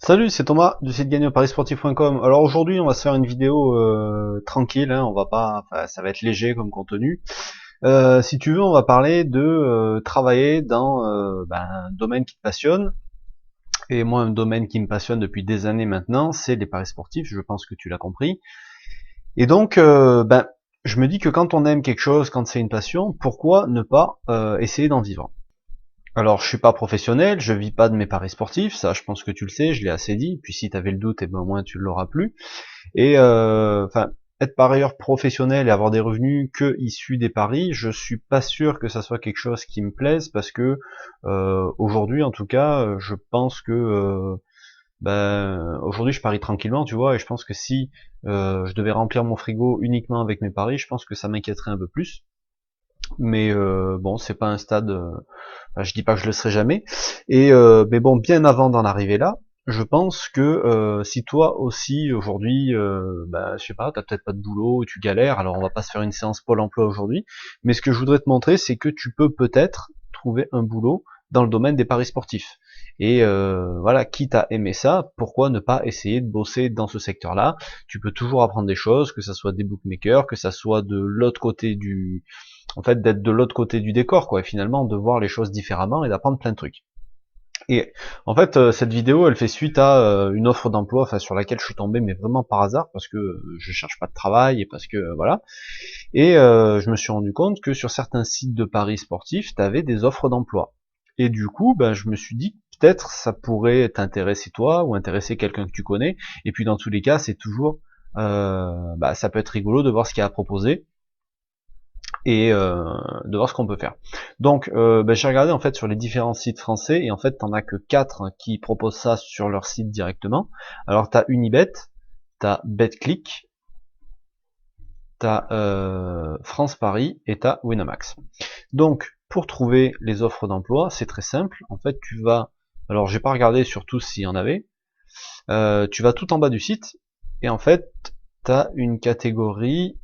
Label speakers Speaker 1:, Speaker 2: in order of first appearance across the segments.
Speaker 1: Salut, c'est Thomas du site gagneparissportif.com. Alors aujourd'hui, on va se faire une vidéo tranquille, hein, on va pas, enfin, ça va être léger comme contenu. Si tu veux, on va parler de travailler dans un domaine qui te passionne. Et moi, un domaine qui me passionne depuis des années maintenant, c'est les paris sportifs. Je pense que tu l'as compris. Et donc, je me dis que quand on aime quelque chose, quand c'est une passion, pourquoi ne pas essayer d'en vivre? Alors, je suis pas professionnel, je vis pas de mes paris sportifs, ça, je pense que tu le sais, je l'ai assez dit. Puis si tu avais le doute, et ben au moins tu ne l'auras plus. Et être parieur professionnel et avoir des revenus que issus des paris, je suis pas sûr que ça soit quelque chose qui me plaise parce que aujourd'hui, en tout cas, je pense que aujourd'hui, je parie tranquillement, tu vois, et je pense que si je devais remplir mon frigo uniquement avec mes paris, je pense que ça m'inquiéterait un peu plus. Mais bon, c'est pas un stade. Enfin, je dis pas que je le serai jamais. Et mais bon, bien avant d'en arriver là, je pense que si toi aussi aujourd'hui, je sais pas, t'as peut-être pas de boulot, tu galères. Alors on va pas se faire une séance Pôle Emploi aujourd'hui, mais ce que je voudrais te montrer, c'est que tu peux peut-être trouver un boulot dans le domaine des paris sportifs. Et voilà, quitte à aimer ça, pourquoi ne pas essayer de bosser dans ce secteur-là? Tu peux toujours apprendre des choses, que ça soit des bookmakers, que ça soit de l'autre côté du, en fait, d'être de l'autre côté du décor, quoi, et finalement de voir les choses différemment et d'apprendre plein de trucs. Et en fait, cette vidéo, elle fait suite à une offre d'emploi, enfin sur laquelle je suis tombé, mais vraiment par hasard, parce que je cherche pas de travail et parce que voilà. Et je me suis rendu compte que sur certains sites de paris sportifs, tu avais des offres d'emploi. Et du coup, je me suis dit peut-être ça pourrait t'intéresser toi ou intéresser quelqu'un que tu connais. Et puis dans tous les cas, c'est toujours, ça peut être rigolo de voir ce qu'il y a à proposer et de voir ce qu'on peut faire. Donc j'ai regardé en fait sur les différents sites français et en fait t'en as que 4 qui proposent ça sur leur site directement. Alors t'as Unibet, t'as Betclic, t'as France Paris et t'as Winamax. Donc pour trouver les offres d'emploi, c'est très simple. En fait tu vas, alors j'ai pas regardé sur tous s'il y en avait, tu vas tout en bas du site et en fait t'as une catégorie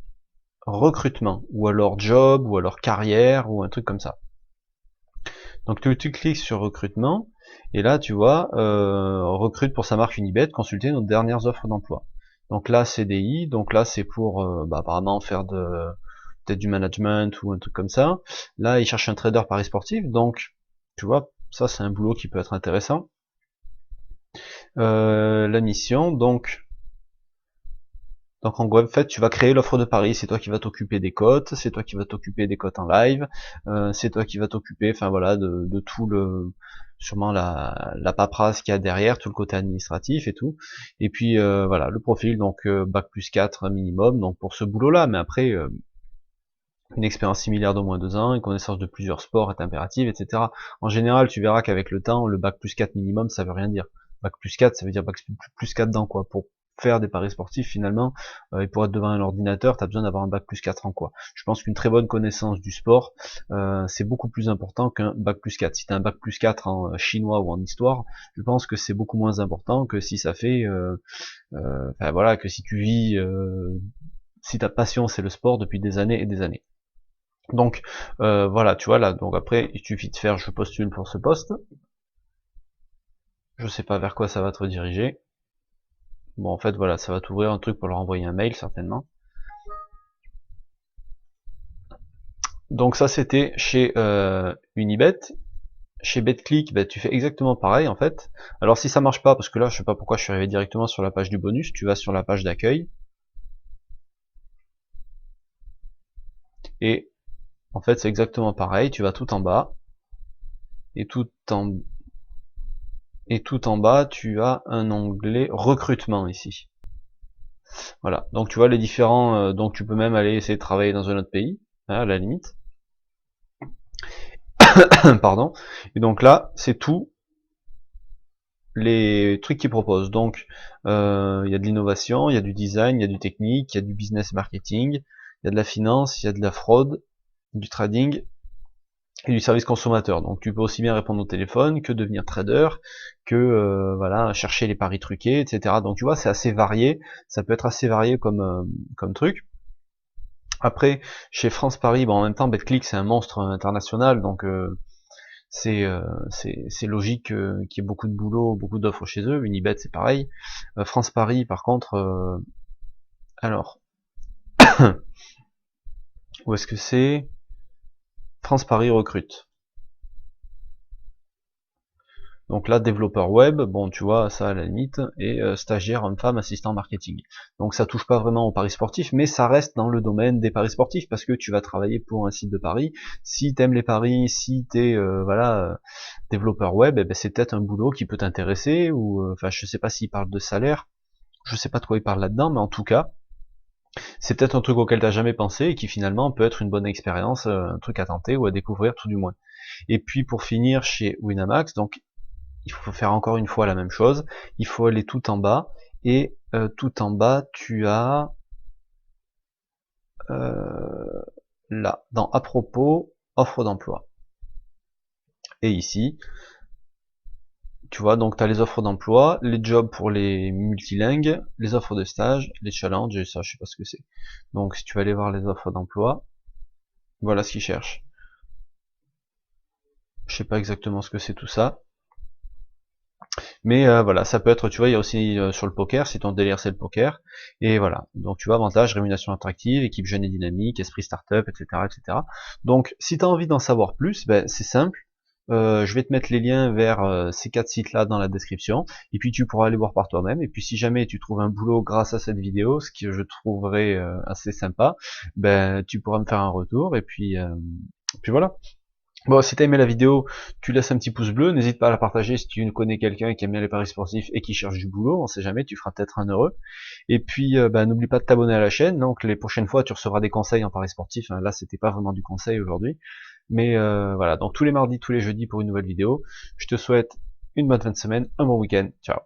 Speaker 1: recrutement, ou alors job, ou alors carrière, ou un truc comme ça. Donc tu cliques sur recrutement, et là tu vois, recrute pour sa marque Unibet, consulter nos dernières offres d'emploi. Donc là CDI, donc là c'est pour apparemment faire peut-être du management ou un truc comme ça. Là il cherche un trader paris sportif, donc tu vois, ça c'est un boulot qui peut être intéressant. La mission, donc en fait, tu vas créer l'offre de Paris, c'est toi qui vas t'occuper des cotes, c'est toi qui vas t'occuper des cotes en live, c'est toi qui vas t'occuper, enfin voilà, de tout le, sûrement la paperasse qu'il y a derrière, tout le côté administratif et tout. Et puis voilà, le profil, donc bac plus 4 minimum, donc pour ce boulot-là, mais après une expérience similaire d'au moins 2 ans, une connaissance de plusieurs sports est impérative, etc. En général, tu verras qu'avec le temps, le bac plus 4 minimum, ça veut rien dire. Bac plus 4, ça veut dire bac plus 4 dans quoi? Pour faire des paris sportifs, finalement, et pour être devant un ordinateur, tu as besoin d'avoir un bac plus 4 en quoi? Je pense qu'une très bonne connaissance du sport, c'est beaucoup plus important qu'un bac plus 4. Si tu as un bac plus 4 en chinois ou en histoire, je pense que c'est beaucoup moins important que si ça fait, enfin voilà, que si tu vis, si ta passion c'est le sport depuis des années et des années. Donc voilà, tu vois là, donc après il suffit de faire je postule pour ce poste, je sais pas vers quoi ça va te rediriger. Bon en fait voilà, ça va t'ouvrir un truc pour leur envoyer un mail certainement. Donc ça c'était chez Unibet. Chez Betclic, tu fais exactement pareil en fait. Alors si ça marche pas, parce que là je sais pas pourquoi je suis arrivé directement sur la page du bonus, tu vas sur la page d'accueil, et en fait c'est exactement pareil, tu vas tout en bas, et tout en bas tu as un onglet recrutement ici. Voilà, donc tu vois les différents, donc tu peux même aller essayer de travailler dans un autre pays, hein, à la limite. Pardon. Et donc là, c'est tout les trucs qu'ils proposent. Donc il y a de l'innovation, il y a du design, il y a du technique, il y a du business marketing, il y a de la finance, il y a de la fraude, du trading et du service consommateur. Donc tu peux aussi bien répondre au téléphone que devenir trader, que voilà, chercher les paris truqués, etc. Donc tu vois, c'est assez varié, ça peut être assez varié comme truc. Après, chez France Paris, en même temps, Betclic c'est un monstre international, donc c'est logique qu'il y ait beaucoup de boulot, beaucoup d'offres chez eux. Unibet c'est pareil. France Paris par contre, alors où est-ce que c'est? France Paris recrute. Donc là, développeur web, bon, tu vois, ça à la limite, et stagiaire homme-femme, assistant marketing. Donc ça touche pas vraiment aux paris sportifs, mais ça reste dans le domaine des paris sportifs, parce que tu vas travailler pour un site de paris. Si t'aimes les paris, si t'es développeur web, eh ben, c'est peut-être un boulot qui peut t'intéresser, ou enfin je sais pas s'il parle de salaire, je sais pas de quoi il parle là-dedans, mais en tout cas, c'est peut-être un truc auquel t'as jamais pensé, et qui finalement peut être une bonne expérience, un truc à tenter ou à découvrir tout du moins. Et puis pour finir chez Winamax, donc il faut faire encore une fois la même chose, il faut aller tout en bas, et tout en bas tu as là, dans à propos, offre d'emploi. Et ici, tu vois, donc tu as les offres d'emploi, les jobs pour les multilingues, les offres de stage, les challenges, et ça je sais pas ce que c'est. Donc si tu vas aller voir les offres d'emploi, voilà ce qu'ils cherchent. Je sais pas exactement ce que c'est tout ça. Mais voilà, ça peut être, tu vois, il y a aussi sur le poker, si ton délire c'est le poker, et voilà. Donc tu vois, avantage, rémunération attractive, équipe jeune et dynamique, esprit startup, etc., etc. Donc si tu as envie d'en savoir plus, ben, c'est simple. Je vais te mettre les liens vers ces 4 sites-là dans la description, et puis tu pourras aller voir par toi-même. Et puis si jamais tu trouves un boulot grâce à cette vidéo, ce que je trouverais assez sympa, ben tu pourras me faire un retour, et puis voilà. Bon, si t'as aimé la vidéo, tu laisses un petit pouce bleu, n'hésite pas à la partager si tu connais quelqu'un qui aime bien les paris sportifs et qui cherche du boulot, on sait jamais, tu feras peut-être un heureux. Et puis, n'oublie pas de t'abonner à la chaîne, donc les prochaines fois tu recevras des conseils en paris sportifs, hein. Là c'était pas vraiment du conseil aujourd'hui, mais voilà, donc tous les mardis, tous les jeudis pour une nouvelle vidéo. Je te souhaite une bonne fin de semaine, un bon week-end, ciao.